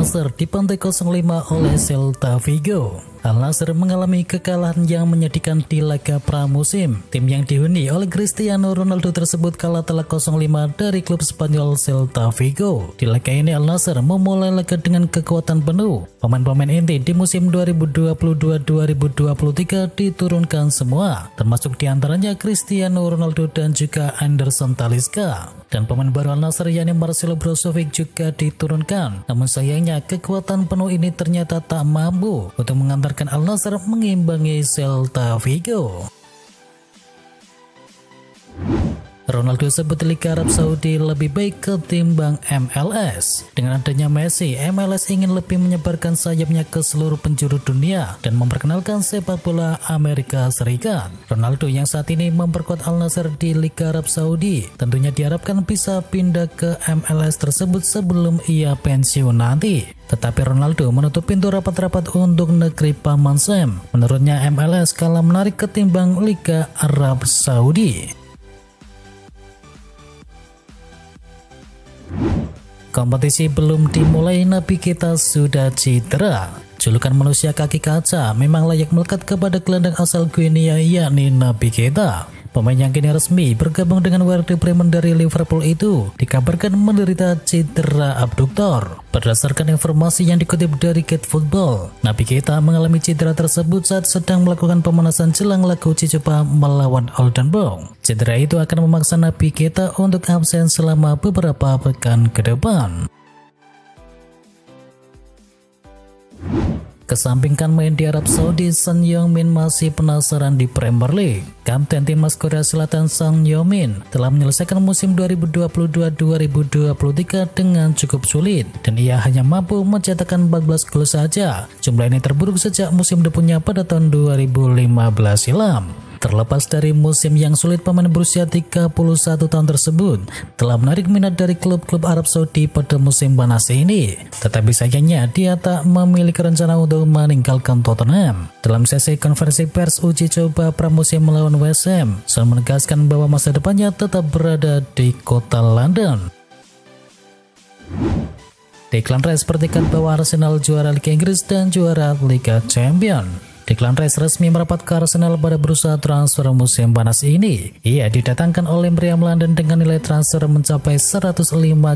Nassr dibantai 0-5 oleh Celta Vigo. Al Nassr mengalami kekalahan yang menyedihkan di laga pramusim. Tim yang dihuni oleh Cristiano Ronaldo tersebut kalah telak 0-5 dari klub Spanyol Celta Vigo. Di laga ini Al Nassr memulai laga dengan kekuatan penuh. Pemain-pemain inti di musim 2022-2023 diturunkan semua, termasuk diantaranya Cristiano Ronaldo dan juga Anderson Talisca. Dan pemain baru Al Nassr yakni Marcelo Brozovic juga diturunkan. Namun sayangnya kekuatan penuh ini ternyata tak mampu untuk mengantarkan Al Nassr mengimbangi Celta Vigo. Ronaldo sebut Liga Arab Saudi lebih baik ketimbang MLS. Dengan adanya Messi, MLS ingin lebih menyebarkan sayapnya ke seluruh penjuru dunia dan memperkenalkan sepak bola Amerika Serikat. Ronaldo yang saat ini memperkuat Al Nassr di Liga Arab Saudi tentunya diharapkan bisa pindah ke MLS tersebut sebelum ia pensiun nanti. Tetapi Ronaldo menutup pintu rapat-rapat untuk negeri Paman Sam. Menurutnya MLS kalah menarik ketimbang Liga Arab Saudi. Kompetisi belum dimulai, Naby Keita sudah cedera. Julukan manusia kaki kaca memang layak melekat kepada gelandang asal Guinea yakni Naby Keita. Pemain yang kini resmi bergabung dengan Werder Bremen dari Liverpool itu dikabarkan menderita cedera abduktor. Berdasarkan informasi yang dikutip dari Get Football, Naby Keita mengalami cedera tersebut saat sedang melakukan pemanasan jelang laga uji coba melawan Oldenburg. Cedera itu akan memaksa Naby Keita untuk absen selama beberapa pekan ke depan. Kesampingkan main di Arab Saudi, Son Heung-min masih penasaran di Premier League. Kapten timnas Korea Selatan Son Heung-min telah menyelesaikan musim 2022-2023 dengan cukup sulit dan ia hanya mampu mencetakkan 14 gol saja. Jumlah ini terburuk sejak musim debunya pada tahun 2015 silam. Terlepas dari musim yang sulit, pemain berusia 31 tahun tersebut telah menarik minat dari klub-klub Arab Saudi pada musim panas ini. Tetapi sayangnya dia tak memiliki rencana untuk meninggalkan Tottenham. Dalam sesi konferensi pers uji coba pramusim melawan West Ham, Son menegaskan bahwa masa depannya tetap berada di kota London. Declan Rice bertekad bahwa Arsenal juara Liga Inggris dan juara Liga Champions. Declan Rice resmi merapat ke Arsenal pada bursa transfer musim panas ini. Ia didatangkan oleh Meriam London dengan nilai transfer mencapai 105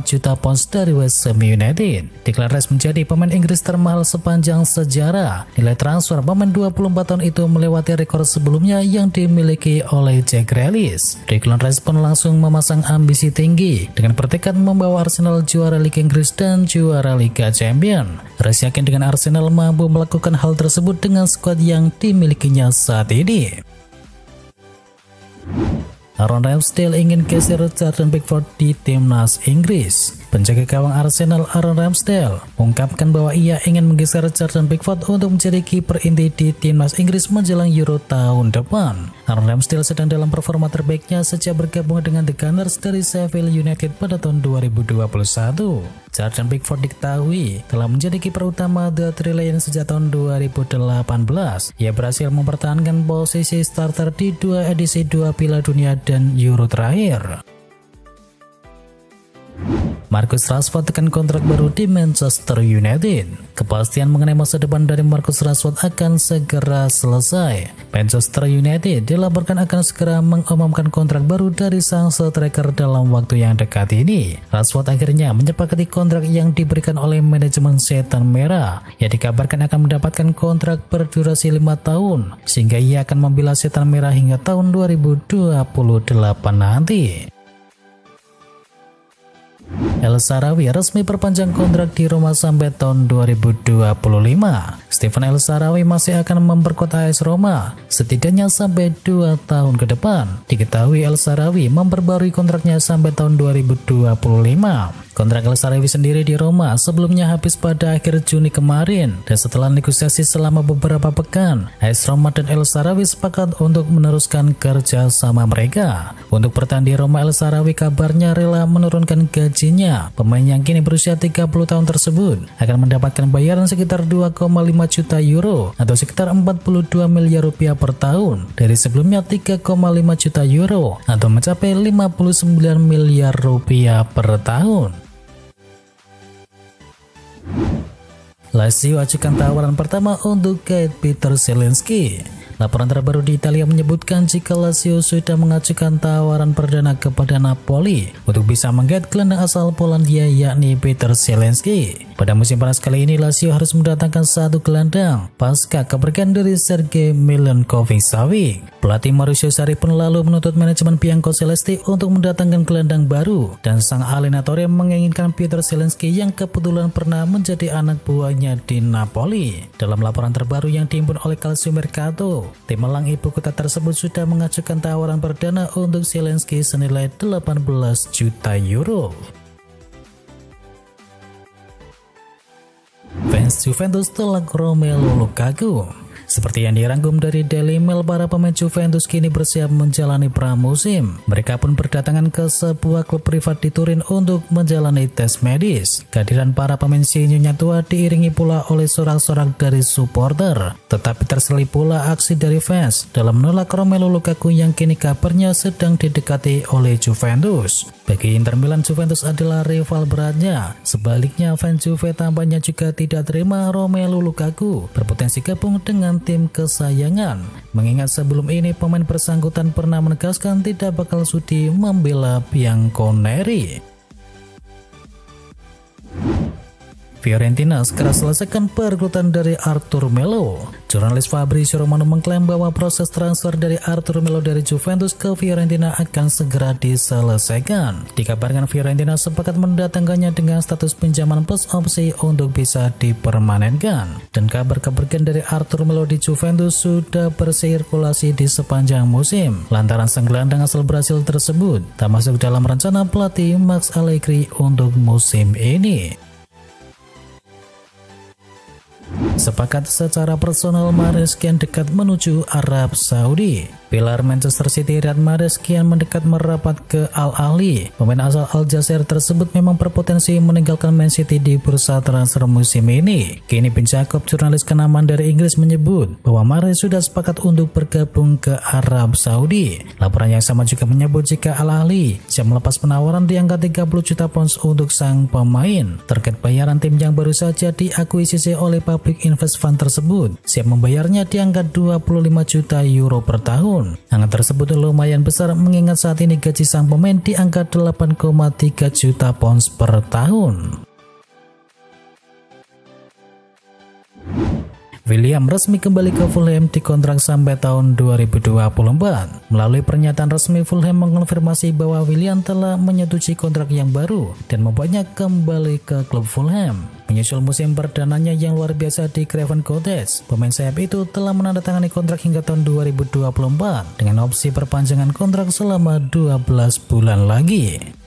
juta pounds dari West Ham United. Declan Rice menjadi pemain Inggris termahal sepanjang sejarah. Nilai transfer pemain 24 tahun itu melewati rekor sebelumnya yang dimiliki oleh Jack Grealish. Declan Rice pun langsung memasang ambisi tinggi dengan bertekad membawa Arsenal juara Liga Inggris dan juara Liga Champions. Rice yakin dengan Arsenal mampu melakukan hal tersebut dengan skuad yang dimilikinya saat ini. Aaron Ramsdale ingin geser Jordan Pickford di timnas Inggris. Penjaga gawang Arsenal Aaron Ramsdale mengungkapkan bahwa ia ingin menggeser Jordan Pickford untuk menjadi kiper inti di timnas Inggris menjelang Euro tahun depan. Aaron Ramsdale sedang dalam performa terbaiknya sejak bergabung dengan The Gunners dari Sheffield United pada tahun 2021. Jordan Pickford diketahui telah menjadi kiper utama The Three Lions sejak tahun 2018. Ia berhasil mempertahankan posisi starter di dua edisi Piala Dunia dan Euro terakhir. Marcus Rashford tekan kontrak baru di Manchester United. Kepastian mengenai masa depan dari Marcus Rashford akan segera selesai. Manchester United dilaporkan akan segera mengumumkan kontrak baru dari sang striker dalam waktu yang dekat ini. Rashford akhirnya menyepakati kontrak yang diberikan oleh manajemen Setan Merah. Ia dikabarkan akan mendapatkan kontrak berdurasi 5 tahun, sehingga ia akan membela Setan Merah hingga tahun 2028 nanti. El Shaarawy resmi perpanjang kontrak di Roma sampai tahun 2025. Steven El Shaarawy masih akan memperkuat AS Roma setidaknya sampai 2 tahun ke depan. Diketahui El Shaarawy memperbarui kontraknya sampai tahun 2025. Kontrak El Shaarawy sendiri di Roma sebelumnya habis pada akhir Juni kemarin, dan setelah negosiasi selama beberapa pekan, AS Roma dan El Shaarawy sepakat untuk meneruskan kerja sama mereka. Untuk bertahan di Roma, El Shaarawy kabarnya rela menurunkan gajinya. Pemain yang kini berusia 30 tahun tersebut akan mendapatkan bayaran sekitar 2,5 juta euro atau sekitar 42 miliar rupiah per tahun dari sebelumnya 3,5 juta euro atau mencapai 59 miliar rupiah per tahun. Lazio ajukan tawaran pertama untuk guide Peter Zielinski. Laporan terbaru di Italia menyebutkan jika Lazio sudah mengajukan tawaran perdana kepada Napoli untuk bisa menggait gelandang asal Polandia yakni Peter Zielinski. Pada musim panas kali ini, Lazio harus mendatangkan satu gelandang pasca kepergian dari Sergej Milinkovic-Savic. Pelatih Mauricio Sarri pun lalu menuntut manajemen Bianco Celesti untuk mendatangkan gelandang baru, dan sang allenatore menginginkan Peter Zielinski yang kebetulan pernah menjadi anak buahnya di Napoli. Dalam laporan terbaru yang dihimpun oleh Calciomercato, tim malang ibu kota tersebut sudah mengajukan tawaran perdana untuk Zielinski senilai 18 juta euro. Fans Juventus telak Romelu Lukaku. Seperti yang dirangkum dari Daily Mail, para pemain Juventus kini bersiap menjalani pramusim. Mereka pun berdatangan ke sebuah klub privat di Turin untuk menjalani tes medis. Kehadiran para pemain seniornya tua diiringi pula oleh sorak-sorak dari supporter. Tetapi terselip pula aksi dari fans dalam menolak Romelu Lukaku yang kini kabarnya sedang didekati oleh Juventus. Bagi Inter Milan, Juventus adalah rival beratnya. Sebaliknya, fans Juve tampaknya juga tidak terima Romelu Lukaku berpotensi gabung dengan tim kesayangan. Mengingat sebelum ini pemain bersangkutan pernah menegaskan tidak bakal sudi membela Bianconeri. Fiorentina segera selesaikan perekrutan dari Arthur Melo. Jurnalis Fabrizio Romano mengklaim bahwa proses transfer dari Arthur Melo dari Juventus ke Fiorentina akan segera diselesaikan. Dikabarkan Fiorentina sepakat mendatangkannya dengan status pinjaman plus opsi untuk bisa dipermanenkan. Dan kabar kepergian dari Arthur Melo di Juventus sudah bersirkulasi di sepanjang musim, lantaran sang gelandang asal Brasil tersebut tak masuk dalam rencana pelatih Max Allegri untuk musim ini. Sepakat secara personal, Mahrez kian dekat menuju Arab Saudi. Pilar Manchester City Riyad Mahrez kian mendekat merapat ke Al Ahly. Pemain asal Aljazair tersebut memang berpotensi meninggalkan Man City di bursa transfer musim ini. Kini Ben Jacob, jurnalis kenamaan dari Inggris, menyebut bahwa Mahrez sudah sepakat untuk bergabung ke Arab Saudi. Laporan yang sama juga menyebut jika Al Ahly siap melepas penawaran di angka 30 juta pounds untuk sang pemain. Terkait bayaran, tim yang baru saja diakuisisi oleh Public Invest Fund tersebut siap membayarnya di angka 25 juta euro per tahun. Angka tersebut lumayan besar mengingat saat ini gaji sang pemain di angka 8,3 juta pounds per tahun. Willian resmi kembali ke Fulham dikontrak sampai tahun 2024. Melalui pernyataan resmi, Fulham mengonfirmasi bahwa Willian telah menyetujui kontrak yang baru dan membuatnya kembali ke klub Fulham. Menyusul musim perdananya yang luar biasa di Craven Cottage, pemain sayap itu telah menandatangani kontrak hingga tahun 2024 dengan opsi perpanjangan kontrak selama 12 bulan lagi.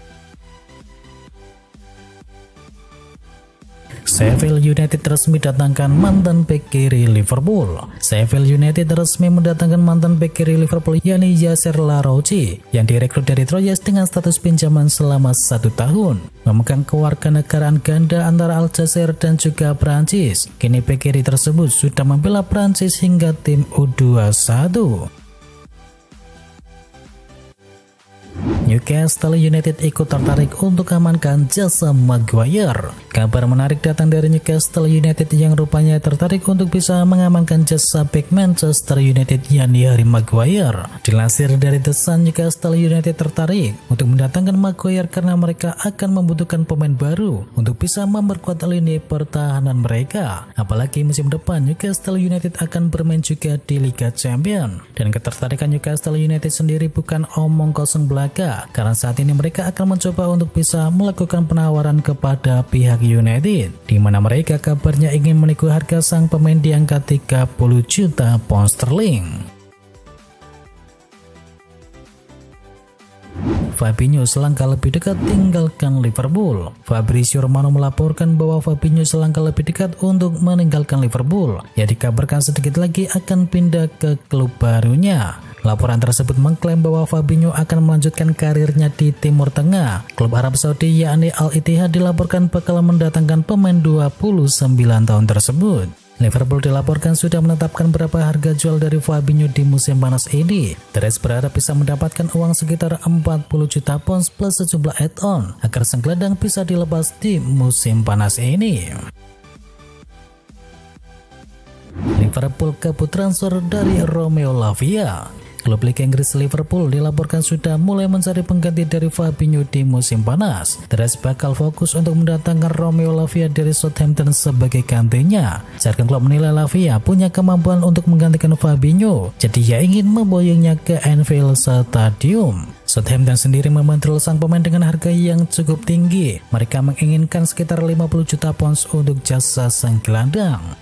Sheffield United resmi datangkan mantan bek kiri Liverpool. Sheffield United resmi mendatangkan mantan bek kiri Liverpool yakni Yasser Larouci yang direkrut dari Troyes dengan status pinjaman selama 1 tahun. Memegang kewarganegaraan ganda antara Aljazair dan juga Prancis. Kini bek kiri tersebut sudah membela Prancis hingga tim U21. Newcastle United ikut tertarik untuk amankan jasa Maguire. Kabar menarik datang dari Newcastle United yang rupanya tertarik untuk bisa mengamankan jasa bek Manchester United yakni Harry Maguire. Dilansir dari The Sun, Newcastle United tertarik untuk mendatangkan Maguire karena mereka akan membutuhkan pemain baru untuk bisa memperkuat lini pertahanan mereka. Apalagi musim depan Newcastle United akan bermain juga di Liga Champions. Dan ketertarikan Newcastle United sendiri bukan omong kosong belaka, karena saat ini mereka akan mencoba untuk bisa melakukan penawaran kepada pihak United, di mana mereka kabarnya ingin menego harga sang pemain di angka 30 juta pound sterling. Fabinho selangkah lebih dekat tinggalkan Liverpool. Fabrizio Romano melaporkan bahwa Fabinho selangkah lebih dekat untuk meninggalkan Liverpool. Ia dikabarkan sedikit lagi akan pindah ke klub barunya. Laporan tersebut mengklaim bahwa Fabinho akan melanjutkan karirnya di Timur Tengah. Klub Arab Saudi yakni Al-Ittihad dilaporkan bakal mendatangkan pemain 29 tahun tersebut. Liverpool dilaporkan sudah menetapkan berapa harga jual dari Fabinho di musim panas ini. Teres berharap bisa mendapatkan uang sekitar 40 juta pounds plus sejumlah add-on agar sang gelandang bisa dilepas di musim panas ini. Liverpool kabut transfer dari Romeo Lavia. Klub Liga Inggris Liverpool dilaporkan sudah mulai mencari pengganti dari Fabinho di musim panas. The Reds bakal fokus untuk mendatangkan Romeo Lavia dari Southampton sebagai gantinya. Jargon klub menilai Lavia punya kemampuan untuk menggantikan Fabinho, jadi ia ingin memboyongnya ke Anfield Stadium. Southampton sendiri membandrol sang pemain dengan harga yang cukup tinggi. Mereka menginginkan sekitar 50 juta pounds untuk jasa sang gelandang.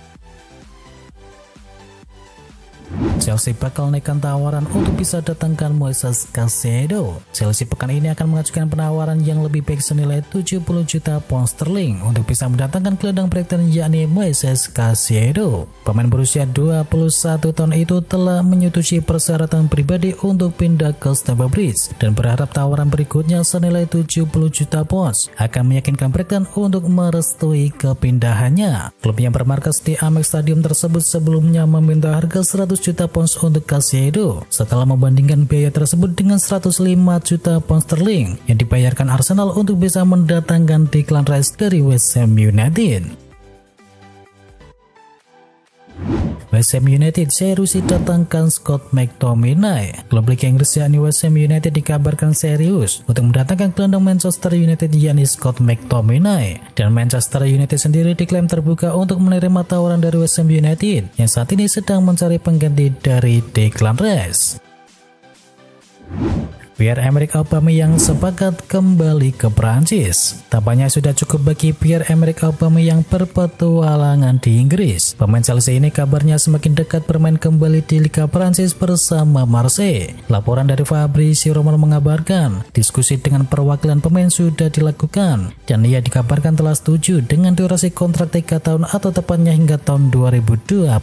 Chelsea bakal naikkan tawaran untuk bisa datangkan Moises Caicedo. Chelsea pekan ini akan mengajukan penawaran yang lebih baik senilai 70 juta pound sterling untuk bisa mendatangkan gelandang Brighton yakni Moises Caicedo. Pemain berusia 21 tahun itu telah menyetujui persyaratan pribadi untuk pindah ke Stamford Bridge dan berharap tawaran berikutnya senilai 70 juta pound akan meyakinkan Brighton untuk merestui kepindahannya. Klub yang bermarkas di Amex Stadium tersebut sebelumnya meminta harga 100 juta pounds untuk Caicedo setelah membandingkan biaya tersebut dengan 105 juta pound sterling yang dibayarkan Arsenal untuk bisa mendatangkan Declan Rice dari West Ham United. West Ham United serius datangkan Scott McTominay. Klub Liga Inggris yakni West Ham United dikabarkan serius untuk mendatangkan gelandang Manchester United yakni Scott McTominay. Dan Manchester United sendiri diklaim terbuka untuk menerima tawaran dari West Ham United yang saat ini sedang mencari pengganti dari Declan Rice. Pierre-Emerick Aubameyang sepakat kembali ke Prancis. Tampaknya sudah cukup bagi Pierre-Emerick Aubameyang berpetualangan di Inggris. Pemain Chelsea ini kabarnya semakin dekat bermain kembali di Liga Prancis bersama Marseille. Laporan dari Fabrizio Romano mengabarkan diskusi dengan perwakilan pemain sudah dilakukan dan ia dikabarkan telah setuju dengan durasi kontrak 3 tahun atau tepatnya hingga tahun 2026.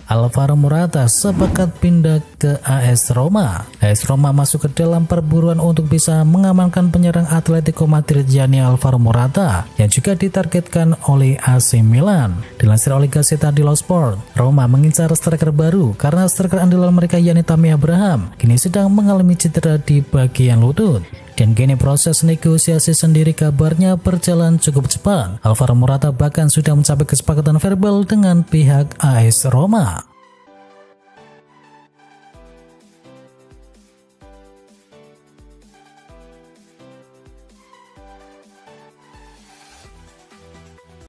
Alvaro Morata sepakat pindah ke AS Roma. AS Roma masuk ke dalam perburuan untuk bisa mengamankan penyerang Atletico Madrid yakni Alvaro Morata yang juga ditargetkan oleh AC Milan. Dilansir oleh Gazzetta dello Sport, Roma mengincar striker baru karena striker andalan mereka yakni Tammy Abraham kini sedang mengalami cedera di bagian lutut. Dan kini proses negosiasi sendiri kabarnya berjalan cukup cepat. Alvaro Morata bahkan sudah mencapai kesepakatan verbal dengan pihak AS Roma.